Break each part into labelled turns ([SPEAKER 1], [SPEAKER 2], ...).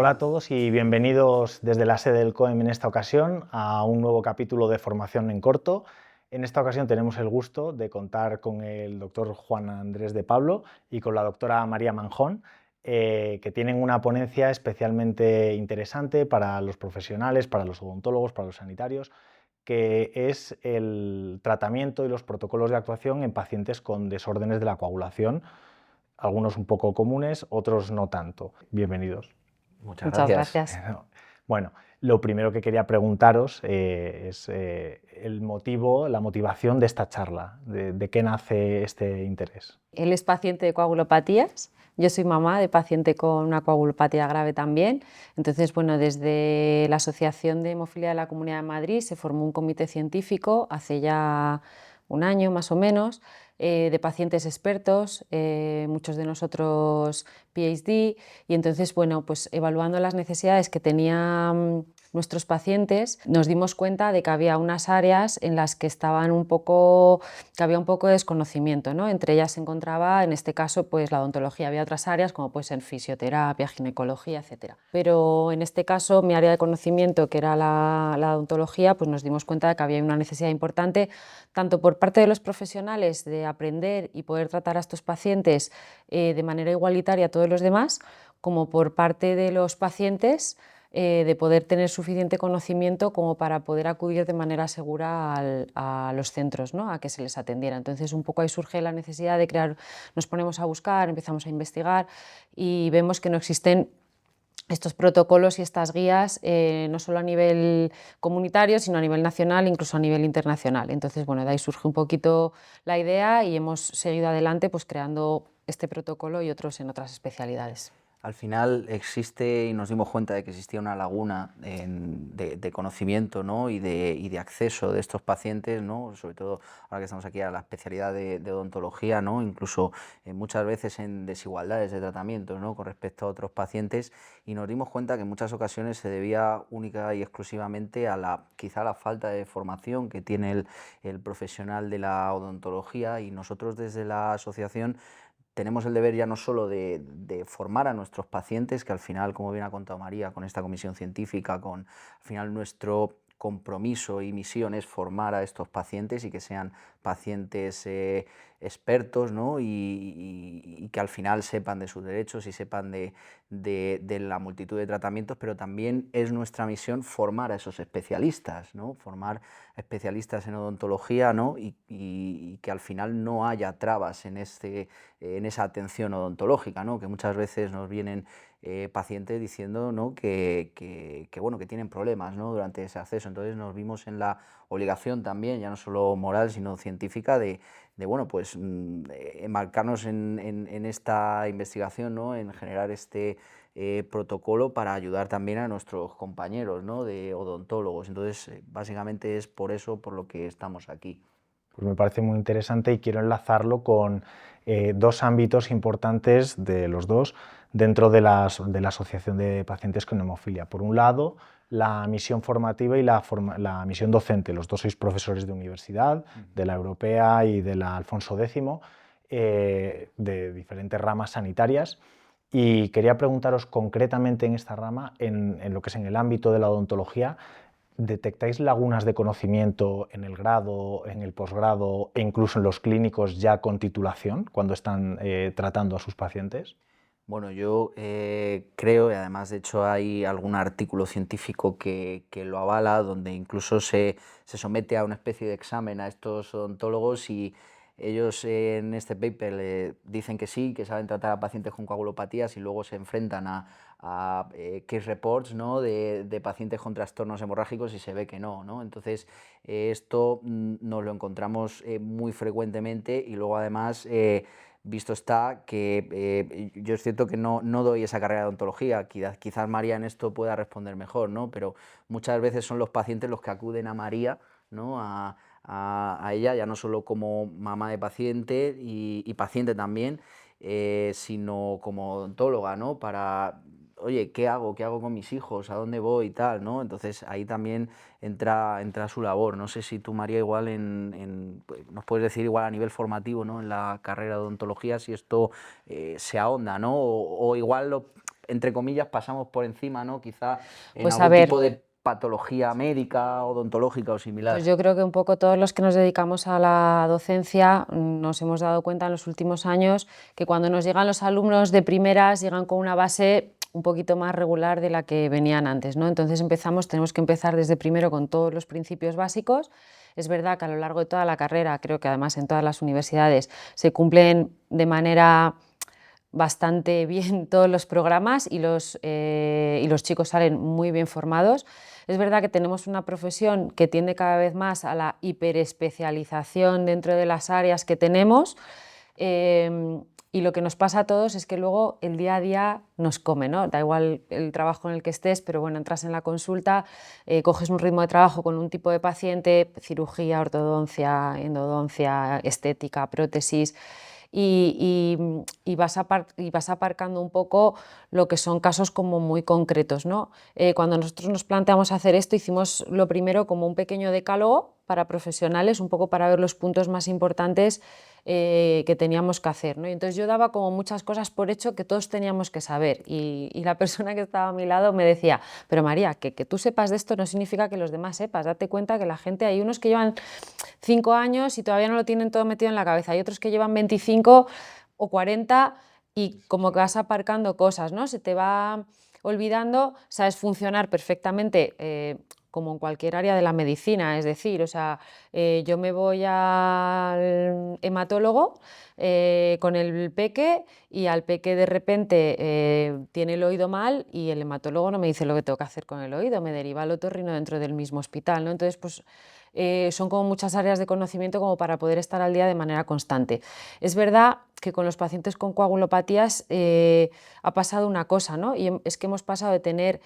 [SPEAKER 1] Hola a todos y bienvenidos desde la sede del COEM en esta ocasión a un nuevo capítulo de Formación en Corto. En esta ocasión tenemos el gusto de contar con el doctor Juan Andrés de Pablo y con la doctora María Manjón, que tienen una ponencia especialmente interesante para los profesionales, para los odontólogos, para los sanitarios, que es el tratamiento y los protocolos de actuación en pacientes con desórdenes de la coagulación, algunos un poco comunes, otros no tanto. Bienvenidos.
[SPEAKER 2] Muchas
[SPEAKER 3] Muchas
[SPEAKER 2] gracias.
[SPEAKER 3] gracias.
[SPEAKER 1] Bueno, lo primero que quería preguntaros es el motivo, la motivación de esta charla, de qué nace este interés.
[SPEAKER 3] Él es paciente de coagulopatías, yo soy mamá de paciente con una coagulopatía grave también. Entonces, bueno, desde la Asociación de Hemofilia de la Comunidad de Madrid se formó un comité científico hace ya un año más o menos, de pacientes expertos, muchos de nosotros PhD, y entonces, bueno, pues evaluando las necesidades que tenían nuestros pacientes, nos dimos cuenta de que había unas áreas en las que estaban que había un poco de desconocimiento, ¿no? Entre ellas se encontraba, en este caso, pues la odontología. Había otras áreas como puede ser fisioterapia, ginecología, etcétera. Pero en este caso, mi área de conocimiento, que era la odontología, pues nos dimos cuenta de que había una necesidad importante, tanto por parte de los profesionales de aprender y poder tratar a estos pacientes de manera igualitaria a todos los demás, como por parte de los pacientes, de poder tener suficiente conocimiento como para poder acudir de manera segura a los centros, ¿no? A que se les atendiera. Entonces, un poco ahí surge la necesidad de crear, nos ponemos a buscar, empezamos a investigar y vemos que no existen estos protocolos y estas guías, no solo a nivel comunitario, sino a nivel nacional, incluso a nivel internacional. Entonces, bueno, de ahí surge un poquito la idea y hemos seguido adelante pues, creando este protocolo y otros en otras especialidades.
[SPEAKER 2] Al final existe, y nos dimos cuenta de que existía una laguna de conocimiento, ¿no? y de acceso de estos pacientes, ¿no? Sobre todo ahora que estamos aquí a la especialidad de odontología, ¿no? Incluso muchas veces en desigualdades de tratamiento, ¿no? Con respecto a otros pacientes, y nos dimos cuenta que en muchas ocasiones se debía única y exclusivamente a quizá la falta de formación que tiene el profesional de la odontología, y nosotros desde la asociación tenemos el deber ya no solo de formar a nuestros pacientes, que al final, como bien ha contado María, con esta comisión científica, al final nuestro compromiso y misión es formar a estos pacientes y que sean pacientes expertos, ¿no? y que al final sepan de sus derechos y sepan de la multitud de tratamientos, pero también es nuestra misión formar a esos especialistas, ¿no? Formar especialistas en odontología, ¿no? y que al final no haya trabas en esa atención odontológica, ¿no? Que muchas veces nos vienen pacientes diciendo, ¿no? Bueno, que tienen problemas, ¿no? Durante ese acceso. Entonces nos vimos en la obligación también, ya no solo moral, sino científica, bueno, pues embarcarnos en esta investigación, ¿no? En generar este protocolo para ayudar también a nuestros compañeros, ¿no? De odontólogos. Entonces, básicamente es por eso por lo que estamos aquí.
[SPEAKER 1] Pues me parece muy interesante y quiero enlazarlo con dos ámbitos importantes de los dos dentro de la Asociación de Pacientes con Hemofilia. Por un lado, la misión formativa y la misión docente. Los dos sois profesores de universidad, de la Europea y de la Alfonso X, de diferentes ramas sanitarias. Y quería preguntaros concretamente en esta rama, en lo que es en el ámbito de la odontología, ¿detectáis lagunas de conocimiento en el grado, en el posgrado e incluso en los clínicos ya con titulación cuando están tratando a sus pacientes?
[SPEAKER 2] Bueno, yo creo, y además de hecho hay algún artículo científico que lo avala, donde incluso se somete a una especie de examen a estos odontólogos, y ellos en este paper le dicen que sí, que saben tratar a pacientes con coagulopatías, y luego se enfrentan a case reports, ¿no? de pacientes con trastornos hemorrágicos, y se ve que no, ¿no? Entonces esto nos lo encontramos muy frecuentemente, y luego además visto está que yo es cierto que no doy esa carrera de odontología, quizás María en esto pueda responder mejor, ¿no? Pero muchas veces son los pacientes los que acuden a María, ¿no? a ella, ya no solo como mamá de paciente y paciente también, sino como odontóloga, ¿no? Para, oye, ¿qué hago? ¿Qué hago con mis hijos? ¿A dónde voy? Y tal, ¿no? Entonces ahí también entra su labor. No sé si tú, María, igual pues, nos puedes decir igual a nivel formativo, ¿no? En la carrera de odontología, si esto se ahonda, ¿no? O igual entre comillas, pasamos por encima, ¿no? Quizá en
[SPEAKER 3] Pues a
[SPEAKER 2] algún
[SPEAKER 3] ver,
[SPEAKER 2] tipo de patología médica, odontológica o similar.
[SPEAKER 3] pues yo creo que un poco todos los que nos dedicamos a la docencia nos hemos dado cuenta en los últimos años que cuando nos llegan los alumnos de primeras llegan con una base un poquito más regular de la que venían antes, ¿no? Entonces tenemos que empezar desde primero con todos los principios básicos. Es verdad que a lo largo de toda la carrera, creo que además en todas las universidades, se cumplen de manera bastante bien todos los programas y los chicos salen muy bien formados. Es verdad que tenemos una profesión que tiende cada vez más a la hiperespecialización dentro de las áreas que tenemos, y lo que nos pasa a todos es que luego el día a día nos come, ¿no? Da igual el trabajo en el que estés, pero bueno, entras en la consulta, coges un ritmo de trabajo con un tipo de paciente, cirugía, ortodoncia, endodoncia, estética, prótesis, y vas aparcando un poco lo que son casos como muy concretos, ¿no? Cuando nosotros nos planteamos hacer esto, hicimos lo primero como un pequeño decálogo para profesionales, un poco para ver los puntos más importantes que teníamos que hacer, ¿no? Y entonces yo daba como muchas cosas por hecho que todos teníamos que saber, y la persona que estaba a mi lado me decía, pero María, que tú sepas de esto no significa que los demás sepas, date cuenta que la gente, hay unos que llevan 5 años y todavía no lo tienen todo metido en la cabeza, hay otros que llevan 25 o 40 y como que vas aparcando cosas, ¿no? Se te va olvidando, sabes funcionar perfectamente, como en cualquier área de la medicina, es decir, o sea, yo me voy al hematólogo con el peque, y al peque de repente tiene el oído mal y el hematólogo no me dice lo que tengo que hacer con el oído, me deriva al otorrino dentro del mismo hospital, ¿no? Entonces, pues son como muchas áreas de conocimiento como para poder estar al día de manera constante. Es verdad que con los pacientes con coagulopatías ha pasado una cosa, ¿no? Y es que hemos pasado de tener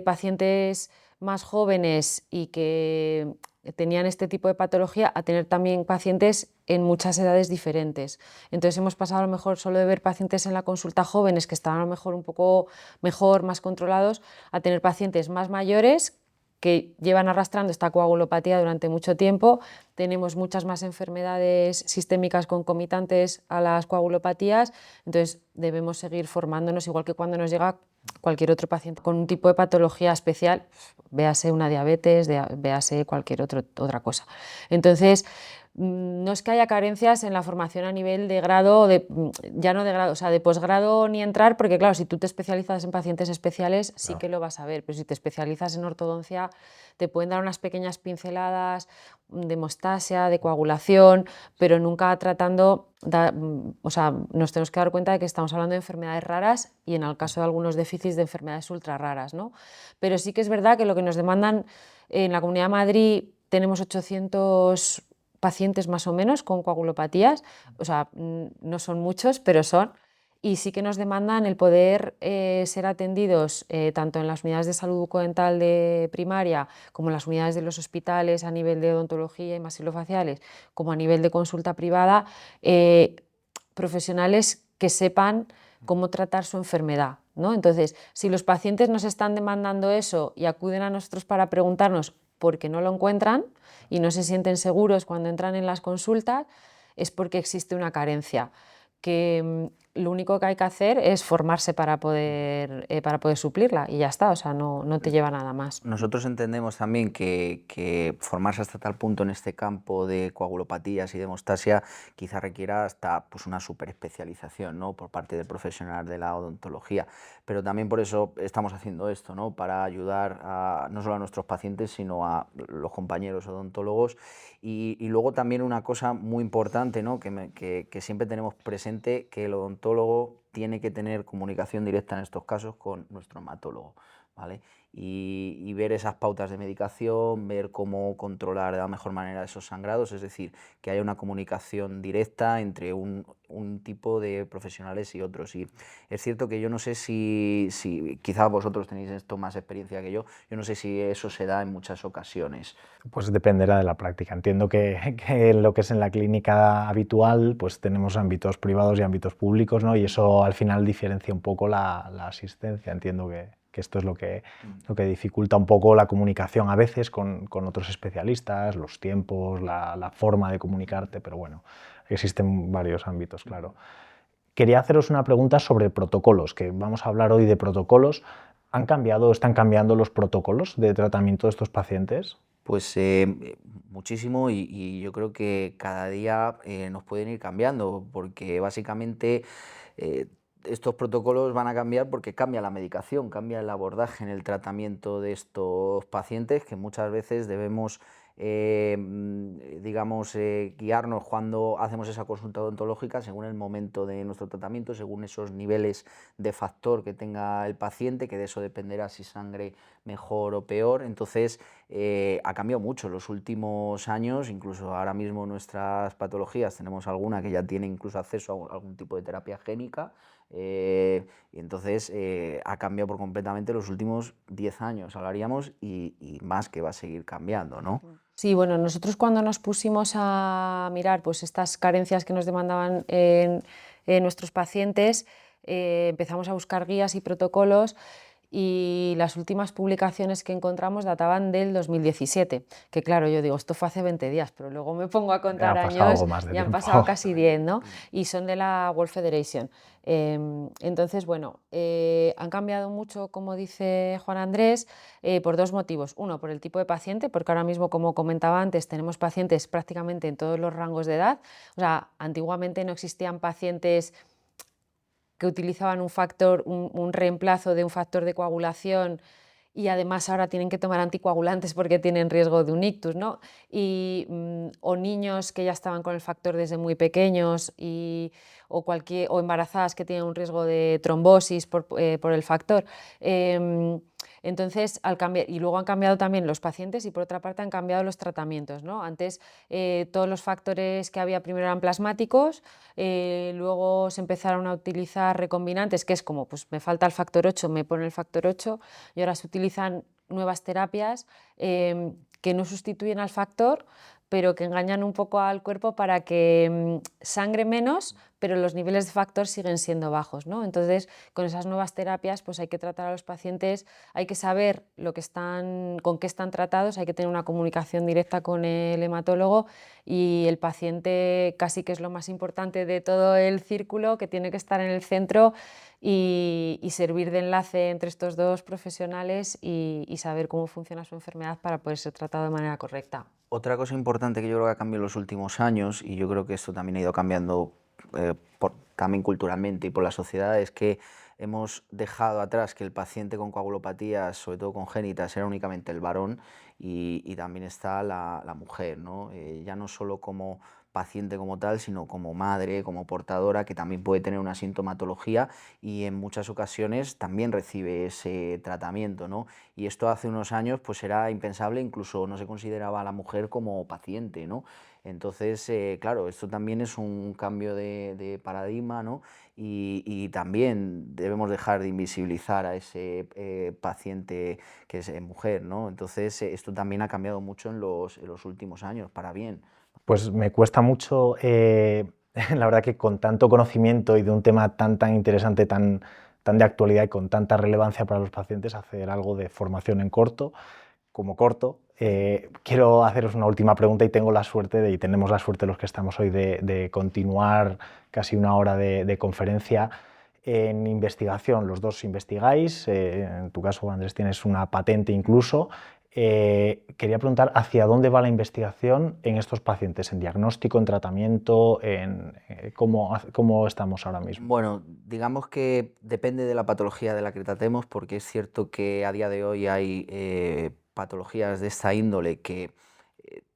[SPEAKER 3] pacientes más jóvenes y que tenían este tipo de patología a tener también pacientes en muchas edades diferentes. Entonces hemos pasado a lo mejor solo de ver pacientes en la consulta jóvenes que estaban a lo mejor un poco mejor, más controlados, a tener pacientes más mayores que llevan arrastrando esta coagulopatía durante mucho tiempo. Tenemos muchas más enfermedades sistémicas concomitantes a las coagulopatías, entonces debemos seguir formándonos, igual que cuando nos llega cualquier otro paciente con un tipo de patología especial, véase una diabetes, véase cualquier otra cosa. Entonces, no es que haya carencias en la formación a nivel de grado, ya no de grado, o sea, de posgrado ni entrar, porque claro, si tú te especializas en pacientes especiales sí que lo vas a ver, pero si te especializas en ortodoncia te pueden dar unas pequeñas pinceladas de hemostasia, de coagulación, pero nunca tratando, o sea, nos tenemos que dar cuenta de que estamos hablando de enfermedades raras y en el caso de algunos déficits de enfermedades ultra raras, ¿no? Pero sí que es verdad que lo que nos demandan en la Comunidad de Madrid, tenemos 800 pacientes más o menos con coagulopatías, o sea, no son muchos, pero son, y sí que nos demandan el poder ser atendidos tanto en las unidades de salud bucodental de primaria como en las unidades de los hospitales a nivel de odontología y maxilofaciales, como a nivel de consulta privada, profesionales que sepan cómo tratar su enfermedad, ¿no? Entonces, si los pacientes nos están demandando eso y acuden a nosotros para preguntarnos por qué no lo encuentran y no se sienten seguros cuando entran en las consultas, es porque existe una carencia, que lo único que hay que hacer es formarse para poder suplirla y ya está, o sea, no te lleva nada más.
[SPEAKER 2] Nosotros entendemos también que formarse hasta tal punto en este campo de coagulopatías y de hemostasia quizá requiera hasta pues, una superespecialización, ¿no? Por parte del profesional de la odontología, pero también por eso estamos haciendo esto, ¿no? Para ayudar no solo a nuestros pacientes, sino a los compañeros odontólogos. Y luego también una cosa muy importante, ¿no? que siempre tenemos presente, que el odontólogo tiene que tener comunicación directa en estos casos con nuestro hematólogo, ¿vale? Y ver esas pautas de medicación, ver cómo controlar de la mejor manera esos sangrados, es decir, que haya una comunicación directa entre un tipo de profesionales y otros. Y es cierto que yo no sé si quizá vosotros tenéis esto más experiencia que yo no sé si eso se da en muchas ocasiones.
[SPEAKER 1] Pues dependerá de la práctica. Entiendo que lo que es en la clínica habitual, pues tenemos ámbitos privados y ámbitos públicos, ¿no? Y eso al final diferencia un poco la asistencia. Entiendo que esto es lo que dificulta un poco la comunicación a veces con otros especialistas, los tiempos, la forma de comunicarte, pero bueno, existen varios ámbitos, claro. Quería haceros una pregunta sobre protocolos, que vamos a hablar hoy de protocolos. ¿Han cambiado, están cambiando los protocolos de tratamiento de estos pacientes?
[SPEAKER 2] Pues muchísimo y yo creo que cada día nos pueden ir cambiando, porque básicamente eh, estos protocolos van a cambiar porque cambia la medicación, cambia el abordaje en el tratamiento de estos pacientes, que muchas veces debemos, digamos, guiarnos cuando hacemos esa consulta odontológica según el momento de nuestro tratamiento, según esos niveles de factor que tenga el paciente, que de eso dependerá si sangre mejor o peor. Entonces, ha cambiado mucho en los últimos años, incluso ahora mismo nuestras patologías tenemos alguna que ya tiene incluso acceso a algún tipo de terapia génica, y entonces ha cambiado por completamente los últimos 10 años, hablaríamos, y más que va a seguir cambiando, ¿no?
[SPEAKER 3] Sí, bueno, nosotros cuando nos pusimos a mirar pues, estas carencias que nos demandaban en nuestros pacientes, empezamos a buscar guías y protocolos y las últimas publicaciones que encontramos databan del 2017, que claro, yo digo, esto fue hace 20 días, pero luego me pongo a contar
[SPEAKER 1] Ha pasado
[SPEAKER 3] años
[SPEAKER 1] algo más de
[SPEAKER 3] y han
[SPEAKER 1] tiempo.
[SPEAKER 3] pasado casi 10, ¿no? Y son de la World Federation. Entonces, bueno, han cambiado mucho, como dice Juan Andrés, por dos motivos. Uno, por el tipo de paciente, porque ahora mismo, como comentaba antes, tenemos pacientes prácticamente en todos los rangos de edad. O sea, antiguamente no existían pacientes que utilizaban un reemplazo de un factor de coagulación y además ahora tienen que tomar anticoagulantes porque tienen riesgo de un ictus, ¿no? O niños que ya estaban con el factor desde muy pequeños o embarazadas que tienen un riesgo de trombosis por el factor. Entonces, y luego han cambiado también los pacientes y por otra parte han cambiado los tratamientos, ¿no? Antes todos los factores que había primero eran plasmáticos, luego se empezaron a utilizar recombinantes, que es como, pues me falta el factor 8, me pone el factor 8, y ahora se utilizan nuevas terapias que no sustituyen al factor, pero que engañan un poco al cuerpo para que sangre menos, pero los niveles de factor siguen siendo bajos, ¿no? Entonces, con esas nuevas terapias, pues hay que tratar a los pacientes, hay que saber con qué están tratados, hay que tener una comunicación directa con el hematólogo y el paciente casi que es lo más importante de todo el círculo, que tiene que estar en el centro y servir de enlace entre estos dos profesionales y saber cómo funciona su enfermedad para poder ser tratado de manera correcta.
[SPEAKER 2] Otra cosa importante que yo creo que ha cambiado en los últimos años, y yo creo que esto también ha ido cambiando también culturalmente y por la sociedad, es que hemos dejado atrás que el paciente con coagulopatías, sobre todo congénitas, era únicamente el varón y también está la mujer, ¿no? Ya no solo como paciente como tal, sino como madre, como portadora, que también puede tener una sintomatología y en muchas ocasiones también recibe ese tratamiento, ¿no? Y esto hace unos años pues era impensable, incluso no se consideraba a la mujer como paciente, ¿no? Entonces, claro, esto también es un cambio de paradigma, ¿no? Y también debemos dejar de invisibilizar a ese paciente que es mujer, ¿no? Entonces, esto también ha cambiado mucho en los últimos años, para bien.
[SPEAKER 1] Pues me cuesta mucho, la verdad que con tanto conocimiento y de un tema tan interesante, tan de actualidad y con tanta relevancia para los pacientes, hacer algo de formación en corto, como corto. Quiero haceros una última pregunta y tenemos la suerte los que estamos hoy de continuar casi una hora de conferencia. En investigación, los dos investigáis, en tu caso, Andrés, tienes una patente incluso. Quería preguntar hacia dónde va la investigación en estos pacientes, en diagnóstico, en tratamiento, cómo estamos ahora mismo.
[SPEAKER 2] Bueno, digamos que depende de la patología de la que tratemos, porque es cierto que a día de hoy hay patologías de esta índole que,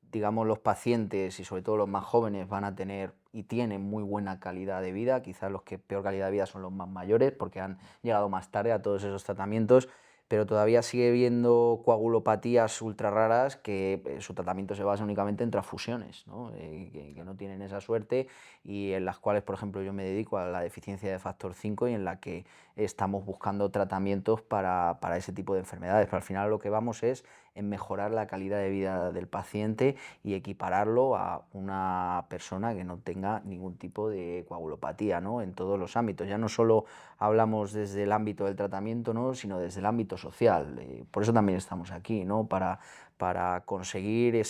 [SPEAKER 2] digamos, los pacientes y sobre todo los más jóvenes van a tener y tienen muy buena calidad de vida. Quizás los que peor calidad de vida son los más mayores porque han llegado más tarde a todos esos tratamientos, pero todavía sigue habiendo coagulopatías ultra raras que su tratamiento se basa únicamente en transfusiones, ¿no? Que no tienen esa suerte y en las cuales, por ejemplo, yo me dedico a la deficiencia de factor 5 y en la que estamos buscando tratamientos para ese tipo de enfermedades, pero al final lo que vamos es en mejorar la calidad de vida del paciente y equipararlo a una persona que no tenga ningún tipo de coagulopatía, ¿no? En todos los ámbitos. Ya no solo hablamos desde el ámbito del tratamiento, ¿no? Sino desde el ámbito social. Por eso también estamos aquí, ¿no? Para conseguir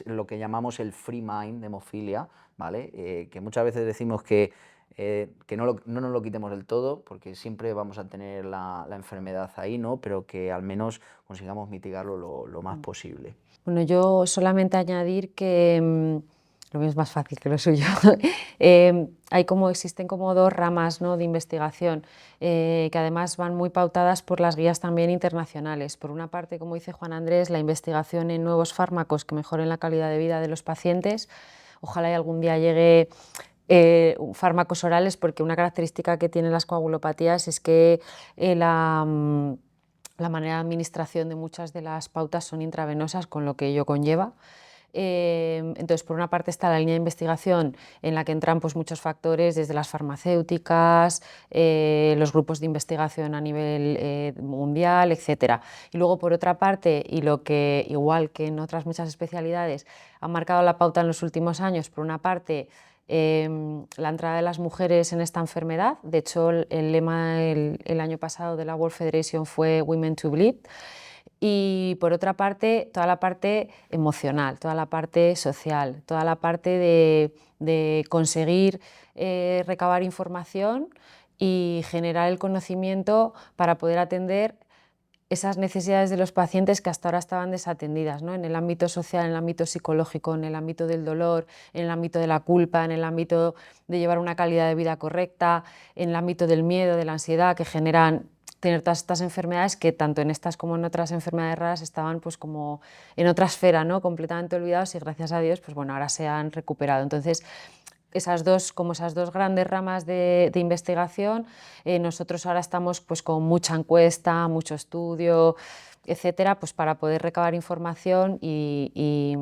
[SPEAKER 2] lo que llamamos el free mind de hemofilia, ¿vale? Que muchas veces decimos que que no nos lo quitemos del todo, porque siempre vamos a tener la enfermedad ahí, ¿no? Pero que al menos consigamos mitigarlo lo más posible.
[SPEAKER 3] Bueno, yo solamente añadir que lo mío es más fácil que lo suyo. Existen como dos ramas, ¿no?, de investigación que además van muy pautadas por las guías también internacionales. Por una parte, como dice Juan Andrés, la investigación en nuevos fármacos que mejoren la calidad de vida de los pacientes. Ojalá y algún día llegue fármacos orales, porque una característica que tienen las coagulopatías es que la manera de administración de muchas de las pautas son intravenosas, con lo que ello conlleva. Entonces, por una parte está la línea de investigación en la que entran pues, muchos factores, desde las farmacéuticas, los grupos de investigación a nivel mundial, etc. Y luego, por otra parte, y lo que, igual que en otras muchas especialidades, ha marcado la pauta en los últimos años, por una parte, la entrada de las mujeres en esta enfermedad. De hecho, el lema el año pasado de la World Federation fue Women to Bleed. Y por otra parte, toda la parte emocional, toda la parte social, toda la parte de conseguir recabar información y generar el conocimiento para poder atender esas necesidades de los pacientes que hasta ahora estaban desatendidas, ¿no? En el ámbito social, en el ámbito psicológico, en el ámbito del dolor, en el ámbito de la culpa, en el ámbito de llevar una calidad de vida correcta, en el ámbito del miedo, de la ansiedad que generan tener todas estas enfermedades que tanto en estas como en otras enfermedades raras estaban pues como en otra esfera, ¿no?, completamente olvidados, y gracias a Dios pues bueno, ahora se han recuperado. Entonces, esas dos grandes ramas de investigación, nosotros ahora estamos pues con mucha encuesta, mucho estudio, etcétera, pues para poder recabar información y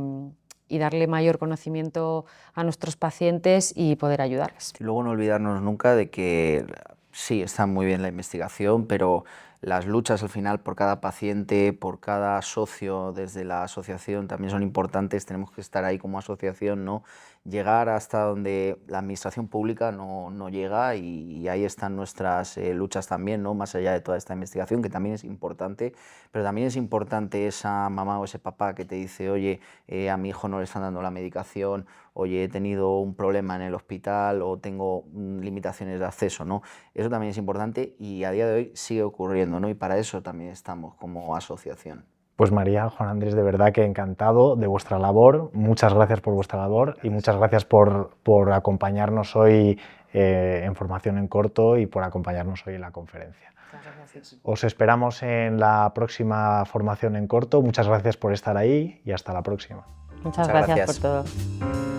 [SPEAKER 3] darle mayor conocimiento a nuestros pacientes y poder ayudarles.
[SPEAKER 2] Y luego no olvidarnos nunca de que sí, está muy bien la investigación, pero las luchas al final por cada paciente, por cada socio desde la asociación también son importantes. Tenemos que estar ahí como asociación, ¿no? Llegar hasta donde la administración pública no llega, y ahí están nuestras luchas también, ¿no?, más allá de toda esta investigación, que también es importante, pero también es importante esa mamá o ese papá que te dice, oye, a mi hijo no le están dando la medicación, oye, he tenido un problema en el hospital o tengo limitaciones de acceso, ¿no? Eso también es importante y a día de hoy sigue ocurriendo, ¿no? Y para eso también estamos como asociación.
[SPEAKER 1] Pues María, Juan Andrés, de verdad que encantado de vuestra labor. Muchas gracias por vuestra labor y muchas gracias por acompañarnos hoy en Formación en Corto y por acompañarnos hoy en la conferencia.
[SPEAKER 3] Gracias.
[SPEAKER 1] Os esperamos en la próxima Formación en Corto. Muchas gracias por estar ahí y hasta la próxima.
[SPEAKER 3] Muchas gracias por todo.